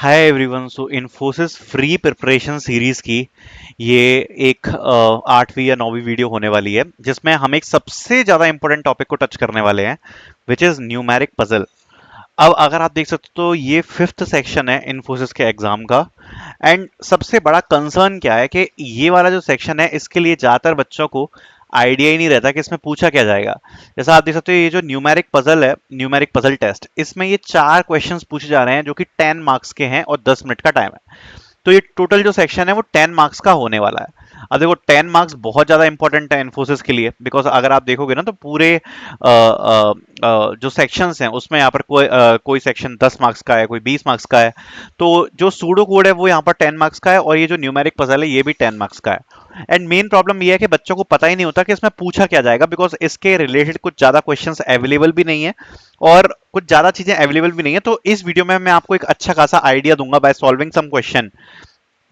हाय everyone. So Infosys free preparation series की ये एक 8वीं या 9वीं वीडियो होने वाली है जिसमें हम एक सबसे ज्यादा इंपॉर्टेंट टॉपिक को टच करने वाले हैं विच इज न्यूमेरिक पजल। अब अगर आप देख सकते हो तो ये 5th सेक्शन है इन्फोसिस के एग्जाम का। एंड सबसे बड़ा कंसर्न क्या है कि ये वाला जो सेक्शन है इसके लिए ज्यादातर बच्चों को आइडिया ही नहीं रहता कि इसमें पूछा क्या जाएगा। जैसा आप देख सकते हो ये जो न्यूमेरिक पजल है, न्यूमेरिक पजल टेस्ट, इसमें ये 4 क्वेश्चंस पूछे जा रहे हैं जो कि 10 मार्क्स के हैं और 10 मिनट का टाइम है। तो ये टोटल जो सेक्शन है वो 10 मार्क्स का होने वाला है। अब देखो 10 मार्क्स बहुत ज्यादा इंपॉर्टेंट है इन्फोसिस के लिए, बिकॉज अगर आप देखोगे ना तो पूरे जो सेक्शंस हैं उसमें यहाँ पर कोई सेक्शन 10 मार्क्स का है, कोई 20 मार्क्स का है। तो जो सूडो कोड है वो यहाँ पर 10 मार्क्स का है और ये जो न्यूमेरिक पजल है ये भी 10 मार्क्स का है। एंड मेन प्रॉब्लम ये है कि बच्चों को पता ही नहीं होता कि इसमें पूछा क्या जाएगा, बिकॉज इसके रिलेटेड कुछ ज्यादा क्वेश्चंस अवेलेबल भी नहीं है और कुछ ज्यादा चीजें अवेलेबल भी नहीं है। तो इस वीडियो में मैं आपको एक अच्छा खासा आइडिया दूंगा बाय सॉल्विंग सम क्वेश्चन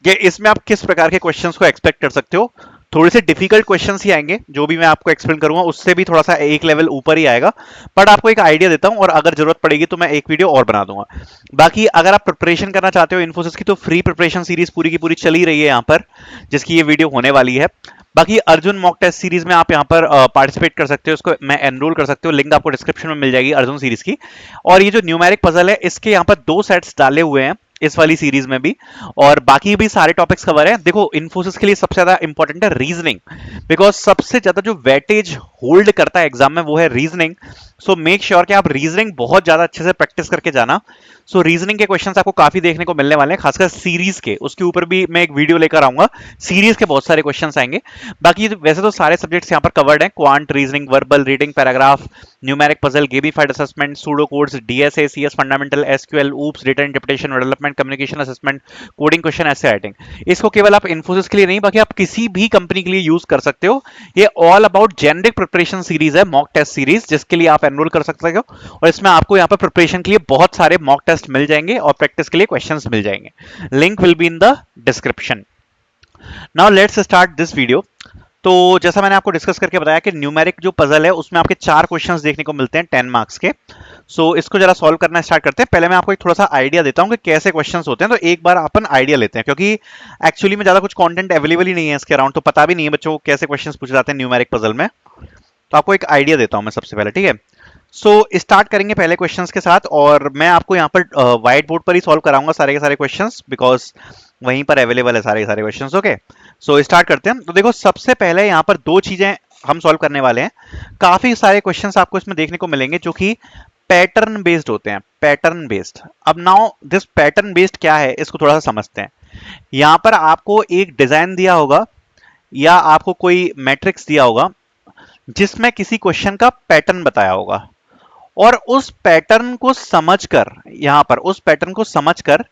कि इसमें आप किस प्रकार के क्वेश्चंस को एक्सपेक्ट कर सकते हो। थोड़े से डिफिकल्ट क्वेश्चंस ही आएंगे, जो भी मैं आपको एक्सप्लेन करूंगा उससे भी थोड़ा सा एक लेवल ऊपर ही आएगा। बट आपको एक आइडिया देता हूं और अगर जरूरत पड़ेगी तो मैं एक वीडियो और बना दूंगा। बाकी अगर आप प्रिपरेशन करना चाहते हो इन्फोसिस की तो फ्री प्रिपरेशन सीरीज पूरी की पूरी चली रही है यहाँ पर, जिसकी ये वीडियो होने वाली है। बाकी अर्जुन मॉक टेस्ट सीरीज में आप यहाँ पर पार्टिसिपेट कर सकते हो, उसको मैं एनरोल कर सकते हो, लिंक आपको डिस्क्रिप्शन में मिल जाएगी अर्जुन सीरीज की। और ये जो न्यूमेरिक पजल है इसके यहाँ पर 2 सेट्स डाले हुए हैं इस वाली सीरीज में भी, और बाकी भी सारे टॉपिक्स कवर है। देखो इन्फोसिस के लिए सबसे ज्यादा इंपॉर्टेंट है रीजनिंग, बिकॉज सबसे ज्यादा जो वेटेज होल्ड करता है एग्जाम में वो है रीजनिंग। सो मेक श्योर कि आप रीजनिंग बहुत ज्यादा अच्छे से प्रैक्टिस करके जाना। सो रीजनिंग के क्वेश्चंस आपको काफी देखने को मिलने वाले हैं, खासकर सीरीज के, उसके ऊपर भी मैं एक वीडियो लेकर आऊंगा। सीरीज के बहुत सारे क्वेश्चंस आएंगे। बाकी वैसे तो सारे सब्जेक्ट्स यहाँ पर कवर्ड हैं, quant, reasoning, verbal, reading, paragraph, numeric puzzle, gamified assessment, pseudo codes, DSA, CS fundamental, SQL, oops, data interpretation, development, communication assessment, coding question, ऐसे राइटिंग। इसको केवल आप इन्फोसिस के लिए नहीं बाकी आप किसी भी कंपनी के लिए यूज कर सकते हो। ये all about generic preparation series है, मॉक टेस्ट सीरीज, जिसके लिए आप एनरोल कर सकते हो। और इसमें आपको यहाँ पर प्रिपरेशन के लिए बहुत सारे मॉक टेस्ट मिल जाएंगे और प्रैक्टिस के लिए क्वेश्चंस मिल जाएंगे। Link will be in the description. Now let's start this video. तो जैसा मैंने आपको डिस्कस करके बताया कि न्यूमेरिक जो पजल है उसमें आपके 4 क्वेश्चंस देखने को मिलते हैं 10 मार्क्स के। सो इसको जरा सॉल्व करना स्टार्ट करते हैं। पहले मैं आपको एक थोड़ा सा आइडिया देता हूं कि कैसे क्वेश्चंस होते हैं, तो एक बार अपन आइडिया लेते हैं, क्योंकि एक्चुअली में ज्यादा कुछ कंटेंट अवेलेबल ही नहीं है इसके अराउंड, तो पता भी नहीं है बच्चों को कैसे क्वेश्चंस पूछे जाते हैं न्यूमेरिक पजल में। तो आपको एक आइडिया देता हूं मैं सबसे पहले, ठीक है। सो स्टार्ट करेंगे पहले क्वेश्चंस के साथ, और मैं आपको यहाँ पर व्हाइट बोर्ड पर ही सॉल्व कराऊंगा सारे के सारे क्वेश्चंस, बिकॉज वहीं पर अवेलेबल है सारे के सारे क्वेश्चंस। ओके, सो स्टार्ट करते हैं। तो देखो सबसे पहले यहाँ पर 2 चीजें हम सॉल्व करने वाले हैं। काफी सारे क्वेश्चंस आपको इसमें देखने को मिलेंगे जो कि पैटर्न बेस्ड होते हैं, पैटर्न बेस्ड। अब नाउ दिस पैटर्न बेस्ड क्या है इसको थोड़ा सा समझते हैं। यहाँ पर आपको एक डिजाइन दिया होगा या आपको कोई मैट्रिक्स दिया होगा जिसमें किसी क्वेश्चन का पैटर्न बताया होगा, और उस पैटर्न को समझकर, यहां पर उस पैटर्न को समझकर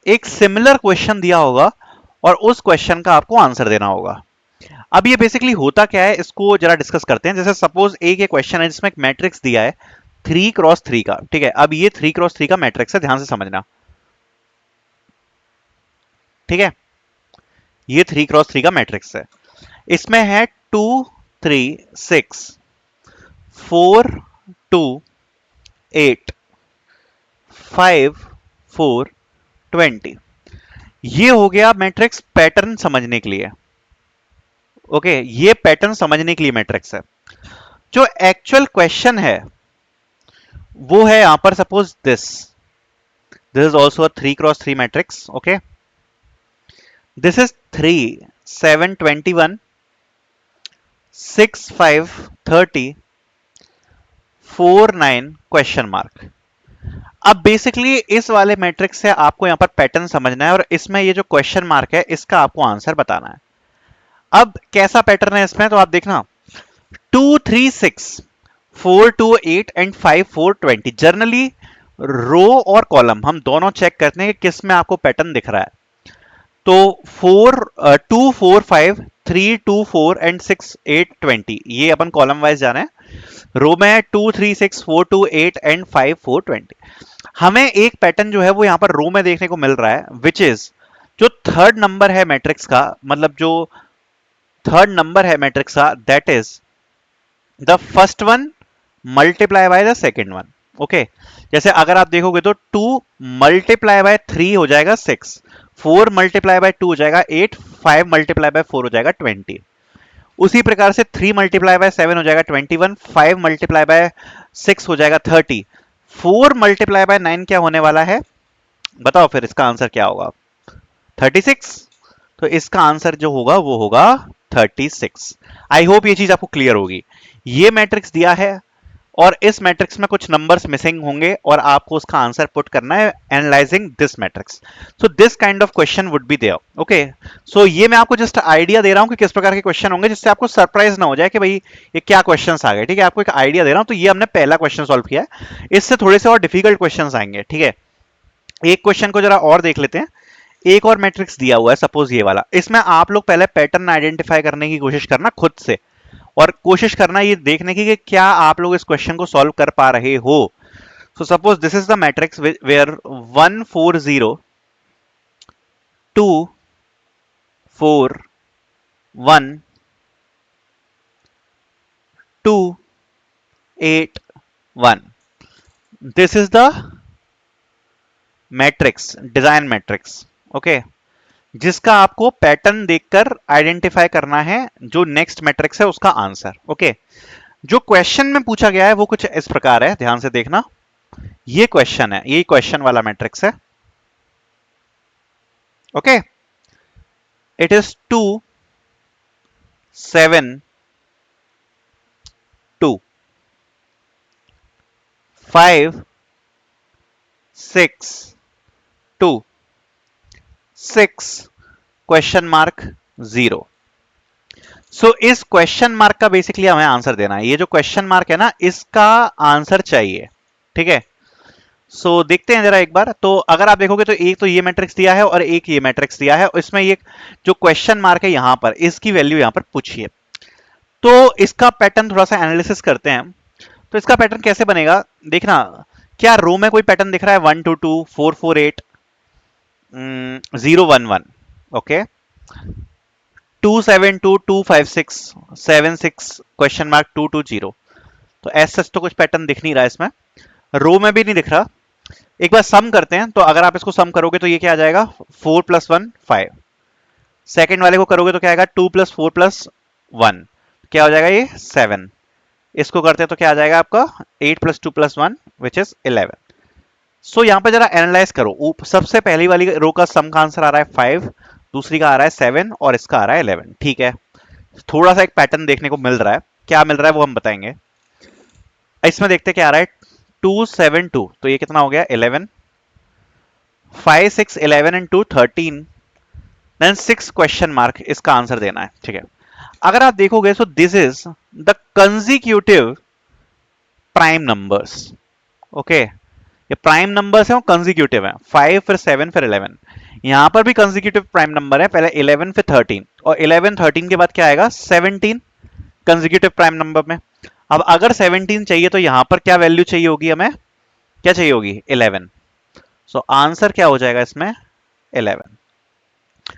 एक सिमिलर क्वेश्चन दिया होगा और उस क्वेश्चन का आपको आंसर देना होगा। अब ये बेसिकली होता क्या है इसको जरा डिस्कस करते हैं। जैसे सपोज एक ये क्वेश्चन है जिसमें एक मैट्रिक्स दिया है 3x3 का, ठीक है। अब ये 3x3 का मैट्रिक्स है, ध्यान से समझना, ठीक है। ये 3x3 का मैट्रिक्स है, इसमें है 2 3 6 4 2 8 5 4 20। ये हो गया मैट्रिक्स पैटर्न समझने के लिए। ओके, ये पैटर्न समझने के लिए मैट्रिक्स है। जो एक्चुअल क्वेश्चन है वो है यहां पर suppose this this is also 3x3 matrix. Okay, this is 3 7 21 6 5 30 4 9 question mark. अब बेसिकली इस वाले मैट्रिक्स से आपको यहां पर पैटर्न समझना है और इसमें ये जो क्वेश्चन मार्क है इसका आपको आंसर बताना है। अब कैसा पैटर्न है इसमें, तो आप देखना 2 3 6 4 2 8 एंड 5 4 20। जनरली रो और कॉलम हम दोनों चेक करते हैं कि किस में आपको पैटर्न दिख रहा है। तो 2 4 5 3 2 4 एंड 6 8 20, ये अपन कॉलम वाइज जाना है। रो में है 2 3 6 4 2 8 एंड 5 4 20। हमें एक पैटर्न जो है वो यहां पर रो में देखने को मिल रहा है, विच इज जो थर्ड नंबर है मैट्रिक्स का, मतलब जो थर्ड नंबर है मैट्रिक्स का, that is the first one multiply by the second one. Okay, जैसे अगर आप देखोगे तो 2 मल्टीप्लाई बाय 3 हो जाएगा 6, 4 मल्टीप्लाई बाय 2 हो जाएगा 8, 5 मल्टीप्लाई बाय 4 हो जाएगा 20। उसी प्रकार से 3 मल्टीप्लाई बाय 7 हो जाएगा 21, 5 मल्टीप्लाई बाय 6 हो जाएगा 30, 4 मल्टीप्लाई बाय 9 क्या होने वाला है, बताओ फिर इसका आंसर क्या होगा, 36। तो इसका आंसर जो होगा वो होगा 36। आई होप ये चीज आपको क्लियर होगी। ये मैट्रिक्स दिया है और इस मैट्रिक्स में कुछ नंबर्स मिसिंग होंगे और आपको उसका आंसर पुट करना है analysing this matrix. So this kind of question would be there. Okay, so ये मैं आपको जस्ट आइडिया दे रहा हूं कि किस प्रकार के क्वेश्चन होंगे, जिससे आपको सरप्राइज ना हो जाए कि भाई ये क्या क्वेश्चंस आ गए। ठीक है, आपको एक आइडिया दे रहा हूं। तो ये हमने पहला क्वेश्चन सॉल्व किया है, इससे थोड़े से और डिफिकल्ट क्वेश्चन आएंगे। ठीक है, एक क्वेश्चन को जरा और देख लेते हैं। एक और मैट्रिक्स दिया हुआ है, सपोज ये वाला। इसमें आप लोग पहले पैटर्न आइडेंटिफाई करने की कोशिश करना खुद से, और कोशिश करना ये देखने की कि क्या आप लोग इस क्वेश्चन को सॉल्व कर पा रहे हो। So suppose this is the matrix where 1 4 0 2 4 1 2 8 1। This is the matrix, design matrix. Okay, जिसका आपको पैटर्न देखकर आइडेंटिफाई करना है जो नेक्स्ट मैट्रिक्स है उसका आंसर। ओके, जो क्वेश्चन में पूछा गया है वो कुछ इस प्रकार है, ध्यान से देखना। ये क्वेश्चन है, ये क्वेश्चन वाला मैट्रिक्स है। Okay, it is 2 7 2 5 6 2 6 question mark 0। सो इस क्वेश्चन मार्क का बेसिकली हमें आंसर देना है। ये जो क्वेश्चन मार्क है ना, इसका आंसर चाहिए। ठीक है, सो देखते हैं जरा एक बार। तो अगर आप देखोगे तो एक तो ये मैट्रिक्स दिया है और एक ये मैट्रिक्स दिया है, इसमें ये जो क्वेश्चन मार्क है यहां पर, इसकी वैल्यू यहां पर पूछी है। तो इसका पैटर्न थोड़ा सा एनालिसिस करते हैं। तो इसका पैटर्न कैसे बनेगा, देखना। क्या रो में कोई पैटर्न दिख रहा है, 1 2 2 4 4 8 0 1 1। Okay, 2 7 2 2 5 6 7 6 question mark 2 2 0। तो ऐसा तो कुछ पैटर्न दिख नहीं रहा है इसमें, रो में भी नहीं दिख रहा। एक बार सम करते हैं। तो अगर आप इसको सम करोगे तो ये क्या आ जाएगा, 4 + 1 5। सेकेंड वाले को करोगे तो क्या आएगा, 2 + 4 + 1, क्या हो जाएगा ये 7। इसको करते हैं तो क्या आ जाएगा आपका 8 + 2 + 1 विच इज 11। सो यहां पे जरा एनालाइज करो। सबसे पहली वाली रो का सम का आंसर आ रहा है 5, दूसरी का आ रहा है 7 और इसका आ रहा है 11। ठीक है, थोड़ा सा एक पैटर्न देखने को मिल रहा है। क्या मिल रहा है वो हम बताएंगे। इसमें देखते हैं क्या आ रहा है, 2 7 2, तो ये कितना हो गया 11, 5 6 11 एंड 2 13, देन 6 क्वेश्चन मार्क, इसका आंसर देना है। ठीक है, अगर आप देखोगे सो this is the consecutive prime numbers. Okay, ये प्राइम नंबर्स हैं, वो कंजिक्यूटिव हैं, 5 फिर 7 फिर 11। यहां पर भी कंजिक्यूटिव प्राइम नंबर है, पहले 11 फिर 13, और 11 13 के बाद क्या आएगा 17 कंजिक्यूटिव प्राइम नंबर में। अब अगर 17 चाहिए तो यहां पर क्या वैल्यू चाहिए होगी हमें, क्या चाहिए होगी 11। सो आंसर क्या हो जाएगा इसमें 11।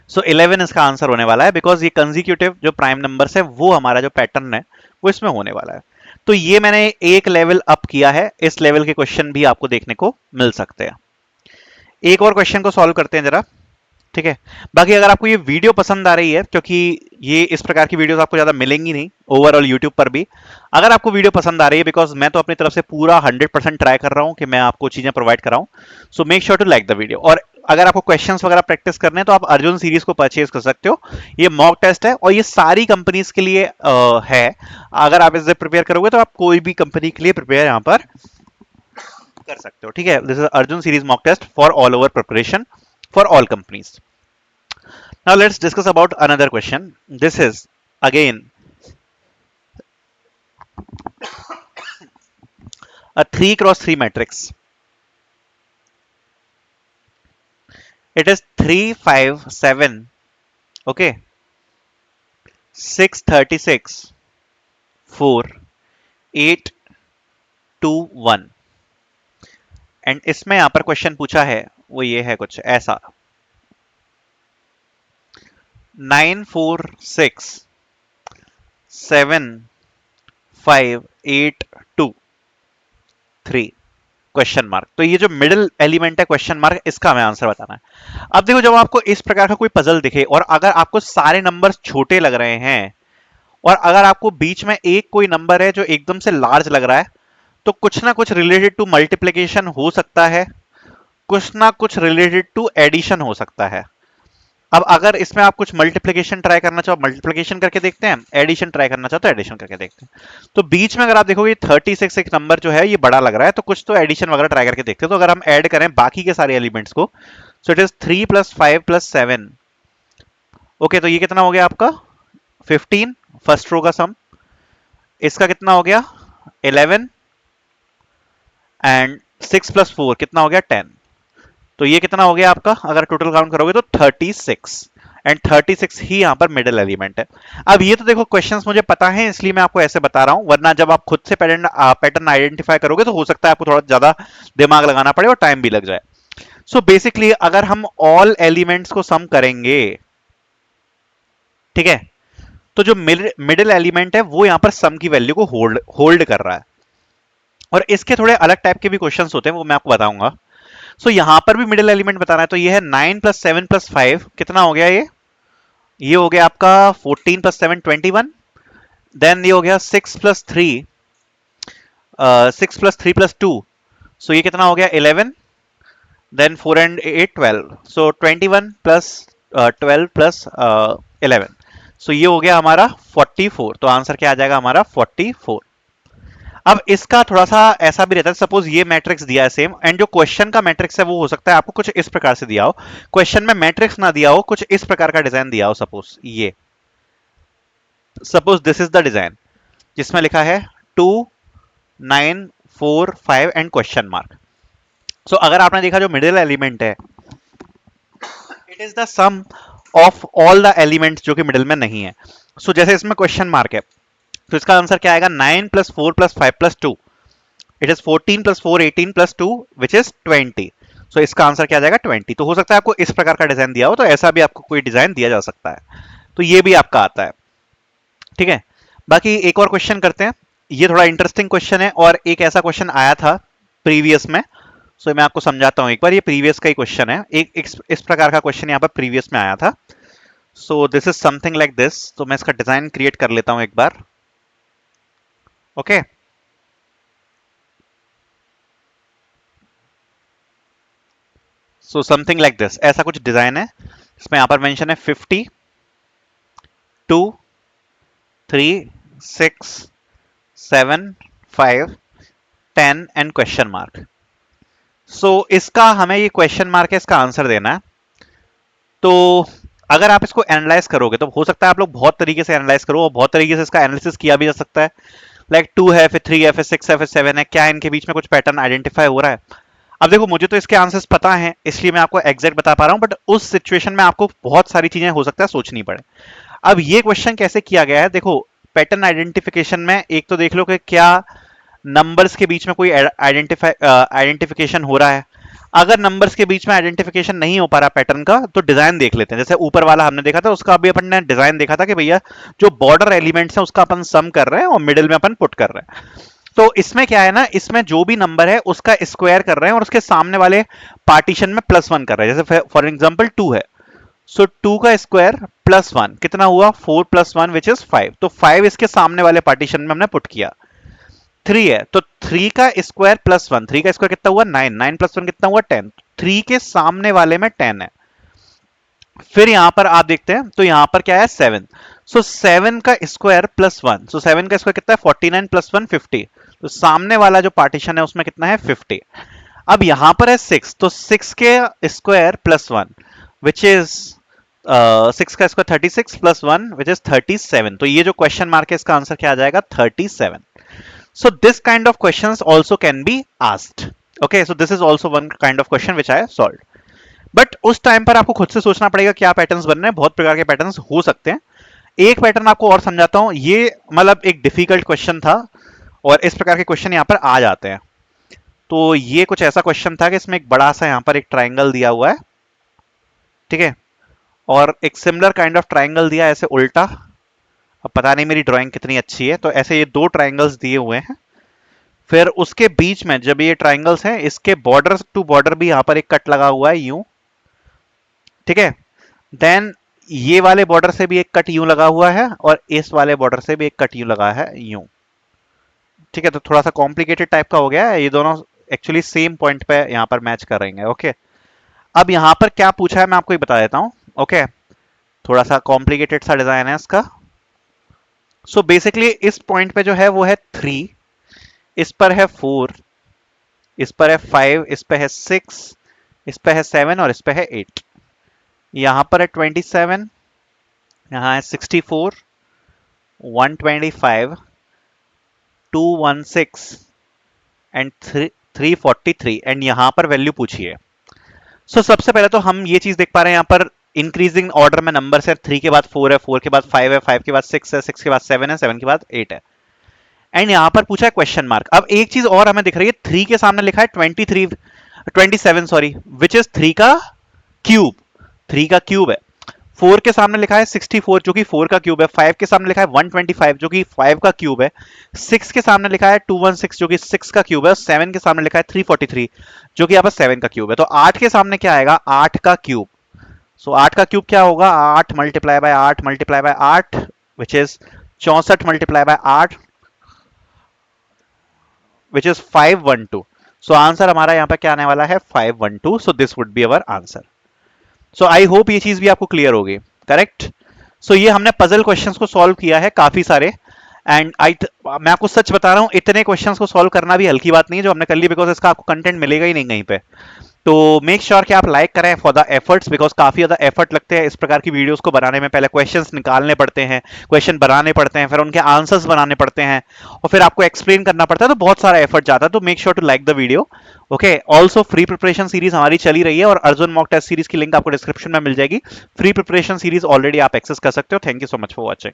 सो 11 इसका आंसर होने वाला है, बिकॉज ये कंजिक्यूटिव जो प्राइम नंबर्स है वो हमारा जो पैटर्न है वो इसमें होने वाला है। तो ये मैंने एक लेवल अप किया है, इस लेवल के क्वेश्चन भी आपको देखने को मिल सकते हैं। एक और क्वेश्चन को सॉल्व करते हैं जरा। ठीक है, बाकी अगर आपको ये वीडियो पसंद आ रही है, क्योंकि ये इस प्रकार की वीडियोस आपको ज्यादा मिलेंगी नहीं ओवरऑल यूट्यूब पर भी। अगर आपको वीडियो पसंद आ रही है, बिकॉज मैं तो अपनी तरफ से पूरा 100% ट्राई कर रहा हूं कि मैं आपको चीजें प्रोवाइड कराऊं, so make sure to like the video. और अगर आपको क्वेश्चंस वगैरह प्रैक्टिस करने हैं तो आप अर्जुन सीरीज को परचेज कर सकते हो। ये मॉक टेस्ट है और ये सारी कंपनीज के लिए है। अगर आप इसे प्रिपेयर करोगे तो आप कोई भी कंपनी के लिए प्रिपेयर यहाँ पर कर सकते हो। ठीक है, this is Arjun series mock test for all over preparation for all companies. Now let's discuss about another question. This is again a 3 × 3 matrix. It is 3 5 7, okay, 6 36 4 8 2 1। And इसमें यहां पर क्वेश्चन पूछा है वो ये है कुछ ऐसा, 9 4 6 7 5 8 2 3। Question mark. तो ये जो मिडिल एलिमेंट है क्वेश्चन मार्क, इसका हमें आंसर बताना है। अब देखो, जब आपको इस प्रकार का कोई पजल दिखे और अगर आपको सारे नंबर छोटे लग रहे हैं और अगर आपको बीच में एक कोई नंबर है जो एकदम से लार्ज लग रहा है, तो कुछ ना कुछ रिलेटेड टू मल्टीप्लीकेशन हो सकता है, कुछ ना कुछ रिलेटेड टू एडिशन हो सकता है। अब अगर इसमें आप कुछ मल्टीप्लिकेशन ट्राई करना चाहो, मल्टीप्लिकेशन करके देखते हैं, एडिशन ट्राई करना चाहो तो एडिशन करके देखते हैं। तो बीच में अगर आप देखोगे 36 एक नंबर जो है ये बड़ा लग रहा है, तो कुछ तो एडिशन वगैरह ट्राई करके देखते हैं। तो अगर हम ऐड करें बाकी के सारे एलिमेंट्स को, सो इट इज 3 + 5 + 7। ओके, तो ये कितना हो गया आपका 15, फर्स्ट रो का सम। इसका कितना हो गया 11, एंड 6 + 4 कितना हो गया 10। तो ये कितना हो गया आपका, अगर टोटल काउंट करोगे तो 36, एंड 36 ही यहां पर मिडिल एलिमेंट है। अब ये तो देखो क्वेश्चंस मुझे पता है इसलिए मैं आपको ऐसे बता रहा हूं, वरना जब आप खुद से पैटर्न आइडेंटिफाई करोगे तो हो सकता है आपको थोड़ा ज्यादा दिमाग लगाना पड़े और टाइम भी लग जाए। सो बेसिकली अगर हम ऑल एलिमेंट्स को सम करेंगे, ठीक है, तो जो मिडिल एलिमेंट है वो यहां पर सम की वैल्यू को होल्ड कर रहा है। और इसके थोड़े अलग टाइप के भी क्वेश्चंस होते हैं, वो मैं आपको बताऊंगा। सो यहां पर भी मिडिल एलिमेंट बताना है, तो ये है 9 + 7 + 5 कितना हो गया ये हो गया आपका 14 + 7 21। देन ये हो गया 6 + 3 6 + 3 + 2, सो ये कितना हो गया 11। देन 4 and 8 12, सो 21 + 12 + 11, सो ये हो गया हमारा 44। तो आंसर क्या आ जाएगा हमारा 44। अब इसका थोड़ा सा ऐसा भी रहता है, सपोज ये मैट्रिक्स दिया है सेम, एंड जो क्वेश्चन का मैट्रिक्स है वो हो सकता है आपको कुछ इस प्रकार से दिया हो, क्वेश्चन में मैट्रिक्स ना दिया हो, कुछ इस प्रकार का डिजाइन दिया हो। Suppose this is the design जिसमें लिखा है 2 9 4 5 एंड क्वेश्चन मार्क। सो अगर आपने देखा जो मिडिल एलिमेंट है, it is the sum of all the elements जो कि मिडिल में नहीं है। सो जैसे इसमें क्वेश्चन मार्क है, तो इसका आंसर क्या आएगा 9 + 4 + 5 + 2, इट इज 14 + 4 18 + 2 विच इज 20। सो इसका आंसर क्या आ जाएगा 20। तो हो सकता है आपको इस प्रकार का डिजाइन दिया हो, तो ऐसा भी आपको कोई डिजाइन दिया जा सकता है, तो ये भी आपका आता है, ठीक है। बाकी एक और क्वेश्चन करते हैं, ये थोड़ा इंटरेस्टिंग क्वेश्चन है और एक ऐसा क्वेश्चन आया था प्रीवियस में। सो मैं आपको समझाता हूं एक बार, ये प्रीवियस का ही क्वेश्चन है, एक इस प्रकार का क्वेश्चन यहाँ पर प्रीवियस में आया था। So this is something like this. तो मैं इसका डिजाइन क्रिएट कर लेता हूं एक बार। Okay, so something like this, ऐसा कुछ डिजाइन है। इसमें यहां पर मेंशन है 50 2 3 6 7 5 10 एंड क्वेश्चन मार्क। सो इसका हमें ये क्वेश्चन मार्क है, इसका आंसर देना है। तो अगर आप इसको एनालाइज करोगे तो हो सकता है आप लोग बहुत तरीके से एनालाइज करो और बहुत तरीके से इसका एनालिसिस किया भी जा सकता है। लाइक 2 है, फिर 3 है, फिर 6 है, फिर 7 है, क्या इनके बीच में कुछ पैटर्न आइडेंटिफाई हो रहा है। अब देखो, मुझे तो इसके आंसर्स पता हैं इसलिए मैं आपको एग्जैक्ट बता पा रहा हूं, बट उस सिचुएशन में आपको बहुत सारी चीजें हो सकता है सोचनी पड़े। अब ये क्वेश्चन कैसे किया गया है, देखो पैटर्न आइडेंटिफिकेशन में एक तो देख लो कि क्या नंबर्स के बीच में कोई आइडेंटिफिकेशन हो रहा है। अगर नंबर्स के बीच में आइडेंटिफिकेशन नहीं हो पा रहा पैटर्न का, तो डिजाइन देख लेते हैं। जैसे ऊपर वाला हमने देखा था, उसका अभी अपन ने डिजाइन देखा था कि भैया जो बॉर्डर एलिमेंट्स हैं उसका अपन सम कर रहे हैं और मिडिल में अपन पुट कर रहे हैं। तो इसमें क्या है ना, इसमें जो भी नंबर है उसका स्क्वायर कर रहे हैं और उसके सामने वाले पार्टीशन में +1 कर रहे हैं। जैसे फॉर एग्जाम्पल 2 है, सो 2 का स्क्वायर +1 कितना हुआ 4 + 1 विच इज 5। तो 5 इसके सामने वाले पार्टीशन में हमने पुट किया। 3 है, तो 3 का स्क्वायर +1, 3 का स्क्वायर कितना हुआ 9, 9 + 1 कितना हुआ 10, 3 के सामने वाले में 10 है। फिर यहां पर आप देखते हैं तो यहां पर क्या है 7, सो 7 का स्क्वायर +1, सो 7 का स्क्वायर कितना है 49 + 1 50, तो सामने वाला जो पार्टीशन है उसमें कितना है 50। अब यहां पर है 6, तो 6 के स्क्वायर +1 विच इज 6 का स्क्वायर 36 + 1 विच इज 37। तो ये जो क्वेश्चन मार्क है इसका आंसर क्या आ जाएगा 37। So this kind of questions also can be asked. Okay, so this is also one kind of question which I solved. But उस time पर आपको खुद से सोचना पड़ेगा क्या पैटर्न्स बन रहे हैं, बहुत प्रकार के पैटर्न्स हो सकते हैं। एक पैटर्न आपको और समझाता हूं, ये मतलब एक डिफिकल्ट क्वेश्चन था और इस प्रकार के क्वेश्चन यहाँ पर आ जाते हैं। तो ये कुछ ऐसा क्वेश्चन था कि इसमें एक बड़ा सा यहाँ पर एक ट्राइंगल दिया हुआ है, ठीक है, और एक सिमिलर काइंड ऑफ ट्राइंगल दिया ऐसे उल्टा। अब पता नहीं मेरी ड्राइंग कितनी अच्छी है, तो ऐसे ये दो ट्राइंगल्स दिए हुए हैं, फिर उसके बीच में जब ये ट्राइंगल्स हैं, इसके बॉर्डर टू बॉर्डर भी यहां पर एक कट लगा हुआ है यूं, ठीक है। देन ये वाले बॉर्डर से भी एक कट यूं लगा हुआ है और इस वाले बॉर्डर से भी एक कट यूं लगा है यूं, ठीक है। तो थोड़ा सा कॉम्प्लिकेटेड टाइप का हो गया है, ये दोनों एक्चुअली सेम पॉइंट पे यहां पर मैच कर रहे हैं, ओके। अब यहां पर क्या पूछा है मैं आपको ये बता देता हूं, ओके। थोड़ा सा कॉम्प्लिकेटेड सा डिजाइन है इसका। सो बेसिकली इस पॉइंट पे जो है वो है 3, इस पर है 4, इस पर है 5, इस पे है 6, इस पे है 7 और इस पे है 8। यहां पर है 27, यहां है 64, 125, 216 एंड 343 एंड यहां पर वैल्यू पूछिए। सो सबसे पहले तो हम ये चीज देख पा रहे हैं, यहां पर इंक्रीजिंग ऑर्डर में नंबर है, 3 के बाद 4 है, 4 के बाद 5 है, 5 के बाद 6 है, 6 के बाद 7 है, 7 के बाद 8 है। एंड यहां पर पूछा है क्वेश्चन मार्क। अब एक चीज और हमें दिख रही है, 3 के सामने लिखा है 27 सॉरी, विच इज 3 का क्यूब, 3 का क्यूब है। 4 के सामने लिखा है 64 जो कि 4 का क्यूब है। 5 के सामने लिखा है 125 जो कि 5 का क्यूब है। 6 के सामने लिखा है 216 जो कि 6 का क्यूब है। 7 के सामने लिखा है 343 जो कि यहाँ पर 7 का क्यूब है। तो 8 के सामने क्या आएगा, 8 का क्यूब। सो 8 का क्यूब क्या होगा, 8 multiply by 8 multiply by 8 which is 64 multiply by 8 which is 512। So answer हमारा यहाँ पे क्या आने वाला है, 512। So this would be our answer. So I hope ये चीज भी आपको क्लियर होगी, करेक्ट। सो ये हमने पजल क्वेश्चंस को सॉल्व किया है काफी सारे। एंड मैं आपको सच बता रहा हूं, इतने क्वेश्चंस को सॉल्व करना भी हल्की बात नहीं है जो हमने कर ली, बिकॉज इसका आपको कंटेंट मिलेगा ही नहीं कहीं पे। तो मेक श्योर कि आप लाइक करें फॉर द एफर्ट्स, बिकॉज काफी ज्यादा एफर्ट लगते हैं इस प्रकार की वीडियोस को बनाने में। पहले क्वेश्चंस निकालने पड़ते हैं, क्वेश्चन बनाने पड़ते हैं, फिर उनके आंसर्स बनाने पड़ते हैं और फिर आपको एक्सप्लेन करना पड़ता है, तो बहुत सारा एफर्ट जाता है। तो make sure to like the video, okay. Also free preparation series हमारी चली रही है और अर्जुन मॉक टेस्ट सीरीज की लिंक आपको डिस्क्रिप्शन में मिल जाएगी। फ्री प्रिपरेशन सीरीज ऑलरेडी आप एक्सेस कर सकते हो। Thank you so much for watching.